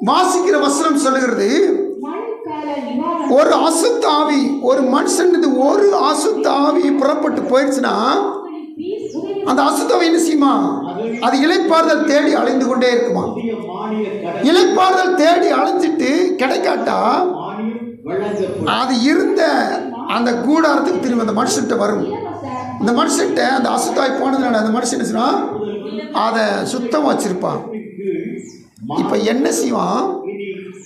வாசிக்கிற வசனம் சொல்லுகிறது, ஒரு அசுத்த ஆவி ஒரு மனுஷன் ஒரு அசுத்த ஆவி புறப்பட்டு போயிடுச்சுன்னா அந்த அசுத்தாவை என்ன செய்யுமா? அது இளைப்பாறுதல் தேடி அலைந்து கொண்டே இருக்குமா. இளைப்பாறுதல் தேடி அலைஞ்சிட்டு கிடைக்காட்டா அது இருந்த அந்த கூடாரத்துக்கு திரும்ப அந்த மனுஷன்கிட்ட வரும். இந்த மனுஷன்கிட்ட அந்த அசுத்தாய் போனதுனால அந்த மனுஷன் என்ன செய்வான்? அதை சுத்தமாக வச்சிருப்பான். இப்போ என்ன செய்வான்?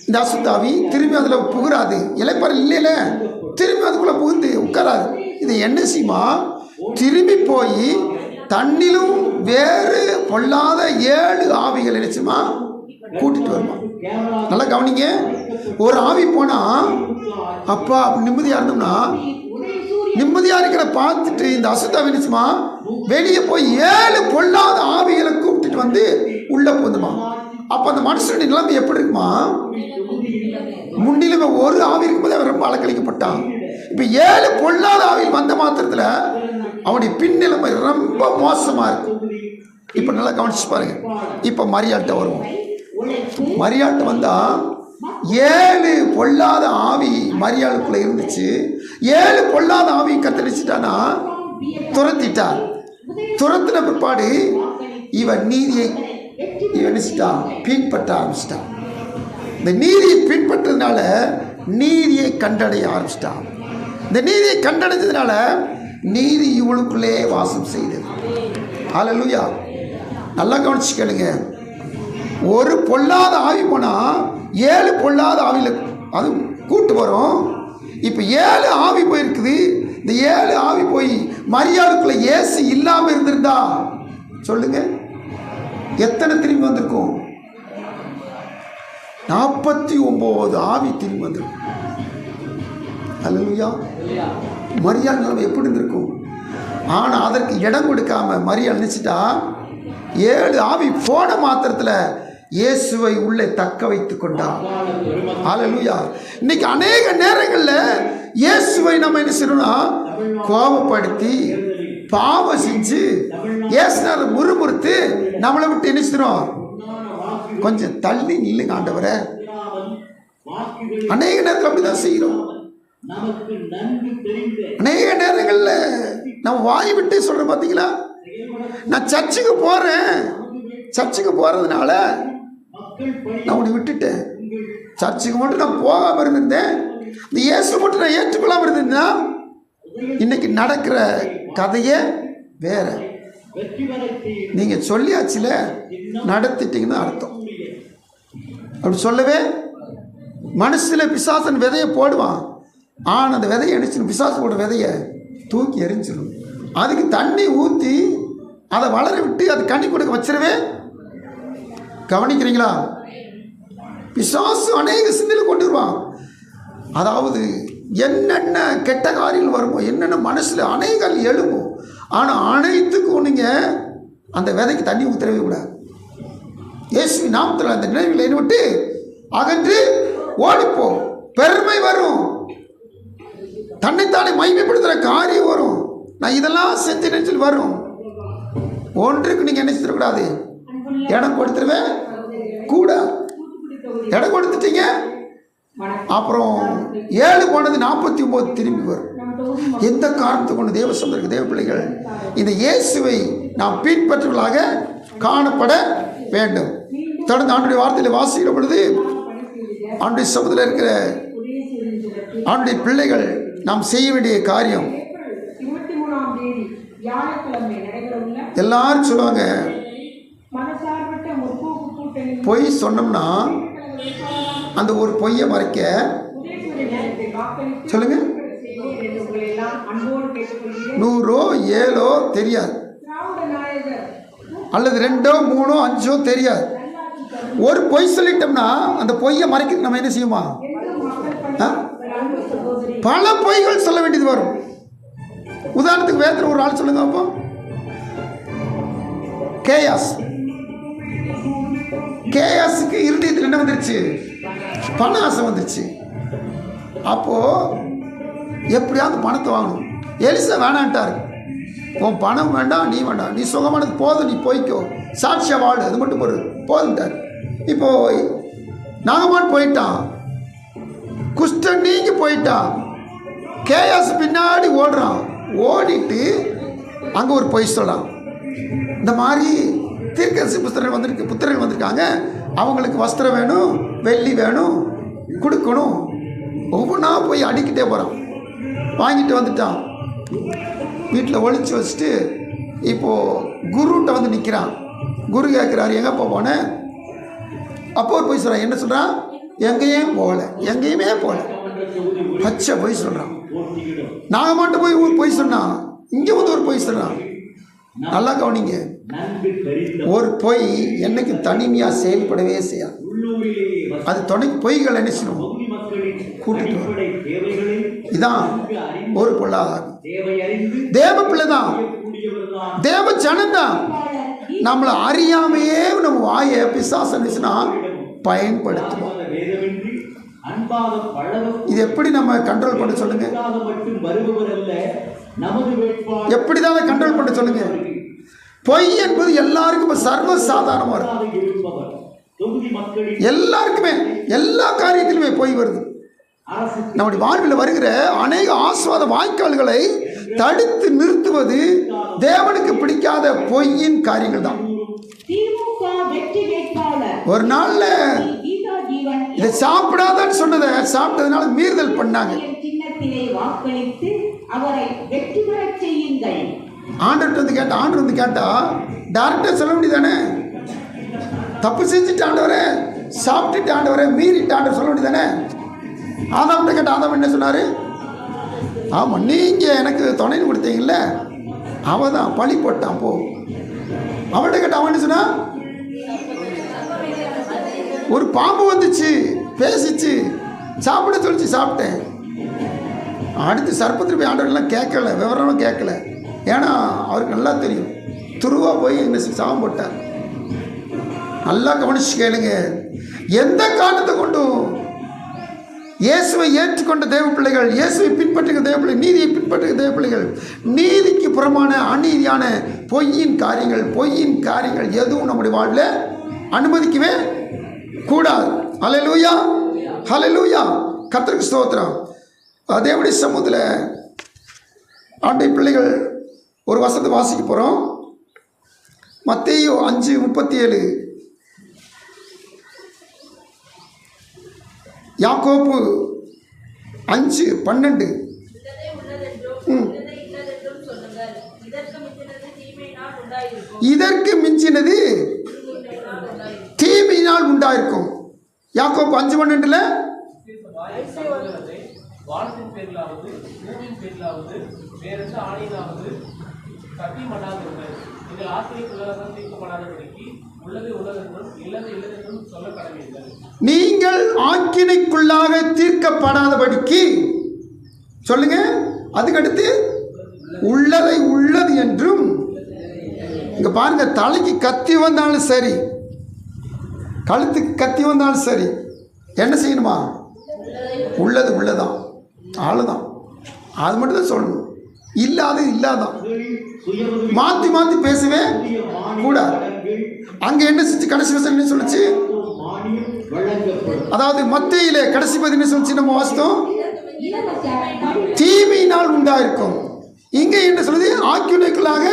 இந்த அசுத்தாவி திரும்பி அதில் புகுறாது, இலைப்பாறு இல்லையில திரும்பி அதுக்குள்ளே புகுந்து உட்காராது. இது என்ன செய்யுமா? திரும்பி போய் தண்ணிலும் வேறு பொல்லாத 7 ஆவிகள் நினைச்சுமா கூட்டிட்டு வருமா. நல்லா கவனிங்க. ஒரு ஆவி போனால் அப்பா அப்படி நிம்மதியாக இருந்தோம்னா, நிம்மதியாக இருக்கிற பார்த்துட்டு இந்த அசுத்தாவி நினைச்சுமா வெளியே போய் 7 பொல்லாத ஆவிகளை கூப்பிட்டுட்டு வந்து உள்ளே போந்துமா. அப்போ அந்த மனுஷனுடைய நிலைமை எப்படி இருக்குமா? முன்னிலுமே ஒரு ஆவி இருக்கும்போது அவன் ரொம்ப அலக்கழிக்கப்பட்டான். இப்போ 7 பொல்லாத ஆவியில் வந்த மாத்திரத்தில் அவனுடைய பின்னிலைமை ரொம்ப மோசமாக இருக்கும். இப்போ நல்லா கவனிச்சு பாருங்க. இப்போ மரியாள்கிட்ட வருவோம். மரியாள்கிட்ட வந்தால் 7 பொல்லாத ஆவி மரியாளுக்குள்ளே இருந்துச்சு. 7 பொல்லாத ஆவி கத்தடிச்சிட்டானா துரத்திட்டார். துரத்தின பிற்பாடு இவன் நீதியை நினைச்சிட்டான், பின்பற்ற ஆரம்பிச்சிட்டான். இந்த நீதியை பின்பற்றதுனால நீதியை கண்டடைய ஆரம்பிச்சிட்டான். இந்த நீதியை கண்டடைஞ்சதுனால நீதி இவளுக்குள்ளே வாசம் செய்தது. ஹல்லேலூயா. நல்லா கவனிச்சு கேளுங்க. ஒரு பொல்லாத ஆவி போனால் 7 பொல்லாத ஆவியில் அது கூட்டு வரும். இப்போ 7 ஆவி போயிருக்குது. இந்த 7 ஆவி போய் மரியாளுக்குள்ள இயேசு இல்லாமல் இருந்திருந்தா சொல்லுங்க, எத்தனை திரும்பி வந்திருக்கும்? 49 ஆவி திரும்பி வந்திருக்கும். அல்லேலூயா. மரியாள் நிலைமை எப்படி இருந்திருக்கும்? ஆனால் அதற்கு இடம் கொடுக்காம மரியாள் நினைச்சிட்டா 7 ஆவி போன மாத்திரத்தில் இயேசுவை உள்ளே தக்க வைத்து கொண்டார். அல்லேலூயா. இன்னைக்கு அநேக நேரங்களில் இயேசுவை நம்ம என்ன செய்யணும்னா கோபப்படுத்தி பாவம் செஞ்சு இயேசுனாரை முறுமுறுத்து நம்மளை விட்டு என்ன செய்யணும், கொஞ்சம் தள்ளி நில்லுங்க ஆண்டவரே. அநேக நேரத்தில் அப்படிதான் செய்கிறோம். அநேக நேரங்களில் நம்ம வாய் விட்டு சொல்கிறோம். பார்த்தீங்களா, நான் சர்ச்சுக்கு போகிறேன், சர்ச்சுக்கு போகிறதுனால நான் உன்னை விட்டுட்டேன். சர்ச்சுக்கு மட்டும் நான் போகாமல் இருந்திருந்தேன், இந்த இயேசு மட்டும் நான் ஏற்றுக்கொள்ளாமல் இருந்தேன்னா இன்னைக்கு நடக்கிற கதையே வேற. நீங்கள் சொல்லியாச்சுல, நடத்திட்டீங்கன்னு அர்த்தம். அப்படி சொல்லவே மனசில் பிசாசன் விதையை போடுவான். ஆனால் அந்த விதையை அடிச்சிடும், பிசாசு போட விதையை தூக்கி எரிஞ்சிடும். அதுக்கு தண்ணி ஊற்றி அதை வளர விட்டு அது கனி கொடுக்க வச்சிடவே. கவனிக்கிறீங்களா? பிசாசு அநேக சிந்தையில் கொண்டு வருவான். அதாவது என்னென்ன கெட்ட காரியங்கள் வருமோ, என்னென்ன மனசில் அநேகம் எழுமோ, ஆனால் அனைத்துக்கும் நீங்கள் அந்த விதைக்கு தண்ணி ஊற்றவே கூடாது. இயேசு நாமத்தில் அந்த நினைவுகளை விட்டு அகன்று ஓடிப்போ. பெருமை வரும், தன்னைத்தானே மகிமைப்படுத்துகிற காரியம் வரும். நான் இதெல்லாம் செஞ்சேன்னு சொல்லி வரும். ஒன்றுக்கு நீங்கள் என்ன செய்யக்கூடாது, இடம் கொடுத்துருவேன் கூட. இடம் கொடுத்துட்டீங்க, அப்புறம் 7 போனது 49 திரும்பி வரும். எந்த காரணத்தை கொண்டு தேவ சந்தருக்கு தேவ பிள்ளைகள் இந்த இயேசுவை நாம் பின்பற்றுவதாக காணப்பட வேண்டும். தொடர்ந்து ஆண்டுடைய வார்த்தையில் வாசிக்கிற பொழுது ஆண்டுடைய சமூகத்தில் இருக்கிற ஆண்டுடைய பிள்ளைகள் நாம் செய்ய வேண்டிய காரியம் எல்லாரும் சொல்லுவாங்க, பொய் சொன்னோம்னா அந்த ஒரு பொய்யை மறைக்க சொல்லுங்க, 100 7 தெரியாது, அல்லது 2 3 5 தெரியாது. ஒரு பொய் சொல்லிட்டோம்னா அந்த பொய்யை மறைக்க நம்ம என்ன செய்யுமா, பல பொய்கள் சொல்ல வேண்டியது வரும். உதாரணத்துக்கு வேதத்தில் ஒரு ஆள் சொல்லுங்க அப்போ, கேயாஸுக்கு இருதயத்தில் என்ன வந்துருச்சு, பண ஆசை வந்துருச்சு. அப்போது எப்படியாவது பணத்தை வாங்கணும். எலிசா வேணான்ட்டார். உன் பணம் வேண்டாம், நீ வேண்டாம், நீ சுகமானது போதும், நீ போய்க்கோ, சாட்சியா வாடு, அது மட்டும் போதுன்ட்டார். இப்போது நாகமான் போயிட்டான், குஷ்டம் நீங்கி போயிட்டான். கேயாஸ் பின்னாடி ஓடுறான். ஓடிட்டு அங்கே ஒரு பொய் சொல்கிறான். இந்த மாதிரி தீர்க்கதரிசி புத்திரர்கள் வந்திருக்காங்க, அவங்களுக்கு வஸ்திரம் வேணும், வெள்ளி வேணும், கொடுக்கணும். ஒவ்வொன்றா போய் அடிக்கிட்டே போகிறான். வாங்கிட்டு வந்துட்டான், வீட்டில் ஒழிச்சு வச்சுட்டு இப்போது குருகிட்ட வந்து நிற்கிறான். குரு கேட்குறாரு, எங்கேப்பா போனேன்? அப்போ ஒரு பொய் சொல்கிறான். என்ன சொல்கிறான்? எங்கேயும் போகலை, எங்கேயுமே போகலை, பச்சை பொய் சொல்கிறான். நாங்கள் மட்டும் போய் பொய் சொன்னான், இங்கே வந்து ஒரு பொய் சொல்கிறான். நல்லா கவனிங்க, ஒரு பொய் என்னைக்கு தனிமையாக செயல்படவே செய்யாது. அது துணைக்கு பொய்கள் என்ன செய்யணும், கூட்டிட்டு வரும். இதான் ஒரு பொல்லாதார். தேவ பிள்ளை தான், தேவ ஜனந்தான். நம்மளை அறியாமையே நம்ம வாயை பிசாசு பயன்படுத்துவோம். அன்பாக பழக இது எப்படி நம்ம கண்ட்ரோல் பண்ண சொல்லுங்க? மட்டும் வருபவர் அல்ல, நமது வேட்பாளர் எப்படி தான் கண்ட்ரோல் பண்ண சொல்லுங்க? பொய் என்பது எல்லாருக்கும் சர்வ சாதாரணமாக இருக்கும். இருப்பவர் தொகுதி மக்களின் எல்லாருக்குமே எல்லா காரியத்திலுமே பொய் வருது. அரசு நம்முடைய வாழ்வில் வருகிற அநேக ஆஸ்வாத வாய்க்கால்களை தடுத்து நிறுத்துவது தேவனுக்கு பிடிக்காத பொய்யின் காரியங்கள் தான். திமுக வெற்றி வேட்பாளர் ஒரு நாள்ல கீதா ஜீவன் இதை சாப்பிடாதன்னு சொன்னதை சாப்பிட்டதுனால மீறுதல் பண்ணாங்க. சின்னத்திலே வாக்களித்து அவரை வெற்றி பெறச் செய்யுங்கள். ஆண்டவர் வந்து கேட்டா டைரக்டா சொல்ல வேண்டியதானே? தப்பு செஞ்சுட்டு ஆண்டவரே, சாப்பிட்டுட்டு ஆண்டவரே, மீறிட்டு ஆண்டவர் சொல்ல வேண்டியதானே? ஆதாம்கிட்ட கேட்ட ஆதாம் என்ன சொன்னார்? ஆமாம், நீங்கள் எனக்கு துணைன்னு கொடுத்தீங்கல்ல, அவன் தான் பழி போட்டான் போ. அவன்கிட்ட கேட்ட அவன் என்ன சொன்னா? ஒரு பாம்பு வந்துச்சு, பேசிச்சு, சாப்பிட சொல்லிச்சு, சாப்பிட்டேன். அடுத்து சர்ப்பத்தில் போய் ஆண்டவரெல்லாம் கேட்கல, விவரம்லாம் கேட்கல. ஏன்னா அவருக்கு நல்லா தெரியும். துருவா போய் என்ன சாபம் போட்டார். நல்லா கவனிச்சு கேளுங்க. எந்த காரணத்தை கொண்டும் இயேசுவை ஏற்றுக்கொண்ட தேவ பிள்ளைகள், இயேசுவை பின்பற்றுகிற தேவ பிள்ளைகள், நீதியை பின்பற்றுகிற தேவ பிள்ளைகள், நீதிக்கு புறமான அநீதியான பொய்யின் காரியங்கள் எதுவும் நம்முடைய வாழ்வில் அனுமதிக்கவே கூடாது. ஹல்லேலூயா, ஹல்லேலூயா. கர்த்தருக்கு ஸ்தோத்திரம். தேவனுடைய சமூகத்தில் ஆண்டவருடைய பிள்ளைகள் ஒரு வசனத்தை வாசிக்க போகிறோம். மத்தேயு 5:37, யாக்கோப்பு 5:12. இதற்கு மிஞ்சினது தீமையினால் உண்டாயிருக்கும். யாக்கோப்பு 5:12 வானத்தின் பேரிலாவது பூமியின் பேரிலாவது வேறெந்த ஆணையிலாவது சத்தியம் பண்ணாதிருங்கள். நீங்கள் ஆசிரியக்குள்ளாக தீர்க்கப்படாதபடிக்கு உள்ளது உள்ளதென்றும் இல்லது இல்லதென்றும் சொல்ல கடவீர்கள். நீங்கள் ஆக்கினைக்குள்ளாக தீர்க்கப்படாதபடிக்கு சொல்லுங்க. அதுக்கடுத்து உள்ளதை உள்ளது என்றும். இங்க பாருங்க, தலைக்கு கத்தி வந்தாலும் சரி, கழுத்துக்கு கத்தி வந்தாலும் சரி, என்ன செய்யணுமா? உள்ளது உள்ளதான், அவ்வளோதான். அது மட்டும் தான் சொல்லணும். இல்லாது இல்லாதான். மாற்றி மாற்றி பேசவே கூடாது. அங்கே என்ன செஞ்சு கடைசி வசனம் என்ன சொல்லுச்சு? அதாவது மத்தேயிலே கடைசி பகுதி என்ன சொல்லுச்சு? நம்ம வாசித்தோம், தீமையினால் உண்டாயிருக்கும். இங்கே என்ன சொல்லுது? ஆக்கினைக்குள்ளாக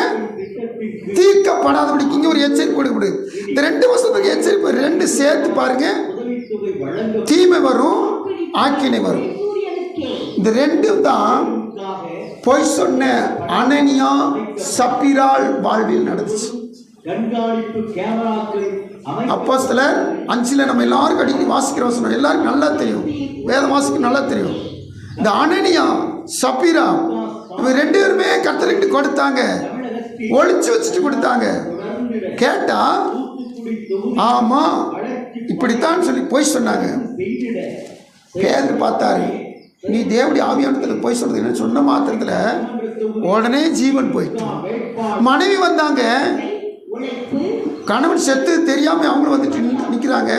தீர்க்கப்படாதபடிக்கு. இங்கே ஒரு எச்சரிப்பு கொடுக்கப்படுது. இந்த 2 வருஷத்துக்கு எச்சரிப்பு 2 சேர்த்து பாருங்க. தீமை வரும், ஆக்கினை வரும். இந்த 2 தான் பொய் சொன்ன அனனியா சப்பீராள் வாழ்வில் நடந்துச்சு. அப்போஸ்தலர் 5 நம்ம எல்லாருக்கும் அடிக்கடி வாசிக்கிறோம் சொன்னோம். எல்லாருக்கும் நல்லா தெரியும், வேதம் வாசிக்க நல்லா தெரியும். இந்த அனனியா சப்பீரா இவங்க 2 பேருமே கர்த்தருக்கு கொடுத்தாங்க, ஒளிச்சு வச்சுட்டு கொடுத்தாங்க. கேட்டா ஆமா இப்படித்தான் சொல்லி போய் சொன்னாங்க. பேதர் பார்த்தாரு, நீ தேவடி ஆவியானத்தில் போய் சொல்றது என்ன சொன்ன மாத்திரத்தில் உடனே ஜீவன் போயிட்டு. மனைவி வந்தாங்க, கணவன் செத்து தெரியாம அவங்களும் வந்துட்டு நிற்கிறாங்க.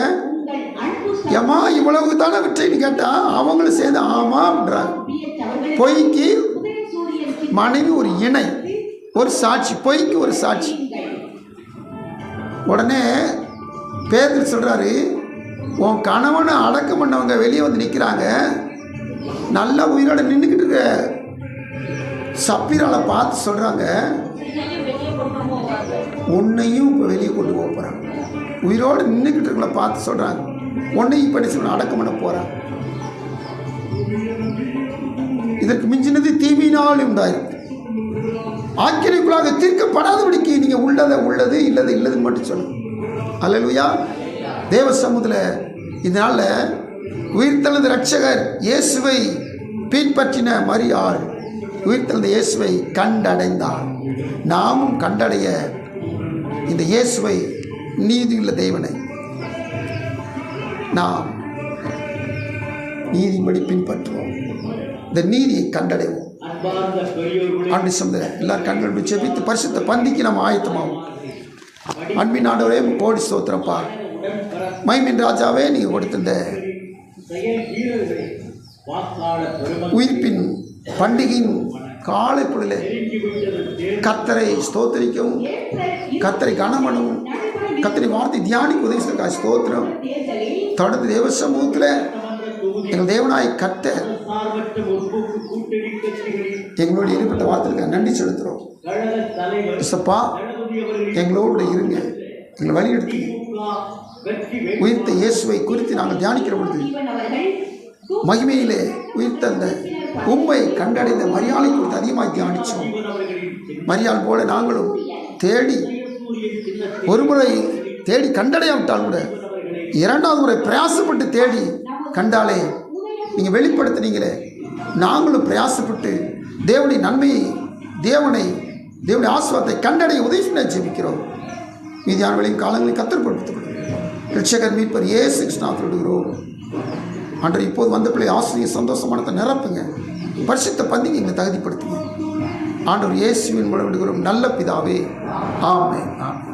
ஏமா இவ்வளவு தானே விட்டுன்னு கேட்டா அவங்களும் சேர்ந்து ஆமான்றாங்க. பொய்க்கு மனைவி ஒரு இணை, ஒரு சாட்சி, பொய்க்கு ஒரு சாட்சி. உடனே பேதர் சொல்றாரு, உன் கணவனை அடக்கம் பண்ணவங்க வெளியே வந்து நிற்கிறாங்க, நல்ல உயிரோட நின்றுக்கிட்டு இருக்க சப்பீரால பார்த்து சொல்றாங்க, உன்னையும் இப்போ வெளியே கொண்டு போக போறாங்க. உயிரோடு நின்றுக்கிட்டு இருக்கல பார்த்து சொல்றாங்க, உன்னையும் பண்ணி சொல்ல அடக்கம் பண்ண போறாங்க. இதற்கு மிஞ்சினது தீமையினால் உண்டாயிருக்கு. ஆக்கினைக்குள்ளாக தீர்க்கப்படாதபடிக்கு நீங்க உள்ளதை உள்ளது, இல்லது இல்லதுன்னு மட்டும் சொல்லுங்க. அல்லேலூயா. தேவ சமூகத்தில் இதனால உயிர்த்தெழுந்த இரட்சகர் இயேசுவை பின்பற்றின மரியாள் உயிர்த்தெழுந்த இயேசுவை கண்டடைந்தார். நாமும் கண்டடைய இந்த இயேசுவை, நீதியுள்ள தேவனை நாம் நீதிபடி பின்பற்றுவோம். இந்த நீதியை கண்டடைவோம். ஆண்டு சமுதிர எல்லாரும் கண்கள் செபித்து பரிசுத்த பந்திக்கு நம்ம ஆயத்தமாகும். அன்பின் ஆண்டவரே கோடி ஸ்தோத்திரப்பா. மைமின் ராஜாவே, நீங்கள் கொடுத்த செயல் வீரர்களை வாக்காளர் பெருமக்கள் உயிர்ப்பின் பண்டிகையின் காலை பொழுதிலே நெருங்கிவிட்டது கர்த்தரை ஸ்தோத்திரிக்கவும் கர்த்தரை கனமனவும் கர்த்தரை வார்த்தை தியானிக்க உதவிக்காக ஸ்தோத்திரம். தேர்தலில் தொடர்ந்து தேவ சமூகத்தில் சட்டமன்ற தொகுதி எங்கள் தேவனாய் கர்த்தர் சார்பற்ற முற்போக்கு கூட்டணி கட்சிகளின் எங்களோடு ஏற்பட்ட வார்த்தைக்கு நன்றி செலுத்துகிறோம். கழக தலைவர் இசப்பா தளபதி அவர்களின் எங்களோடு இருங்க, எங்களை வழிநடத்தி திமுக வெற்றி உயிர்த்த இயேசுவை குறித்து நாங்கள் தியானிக்கிற பொழுது ஜீவன் அவர்கள் மகிமையிலே உயிர்த்தந்த உம்மை கண்டடைந்த மரியாதை குறித்து அதிகமாக தியானித்தோம். அவர்களின் மரியாள் போல நாங்களும் தேடி சூரியன் சின்னத்தை ஒரு முறை தேடி கண்டடையாவிட்டால் கூட இரண்டாவது முறை பிரயாசப்பட்டு தேடி கண்டாலே நீங்கள் வெளிப்படுத்தினீங்களே, நாங்களும் பிரயாசப்பட்டு தேவனுடைய நன்மையை தேவனுடைய ஆசீர்வாதத்தை கண்டடைய உதவி செய்ய ஜெபிக்கிறோம். மீதியானவர்களின் காலங்களில் கத்தற்படுத்துகிறோம். ரட்சகர் மீட்பர் இயேசு கிறிஸ்துவினால் விடுகிறோம். அன்று இப்போது வந்த பிள்ளை ஆசிரியர் சந்தோஷமானதை நிரப்புங்க, பரிசுத்த பந்திக்கு எங்களை தகுதிப்படுத்துங்க. ஆண்டவர் இயேசுவின் மூலம் விடுகிறோம் நல்ல பிதாவே, ஆமென். ஆமென்.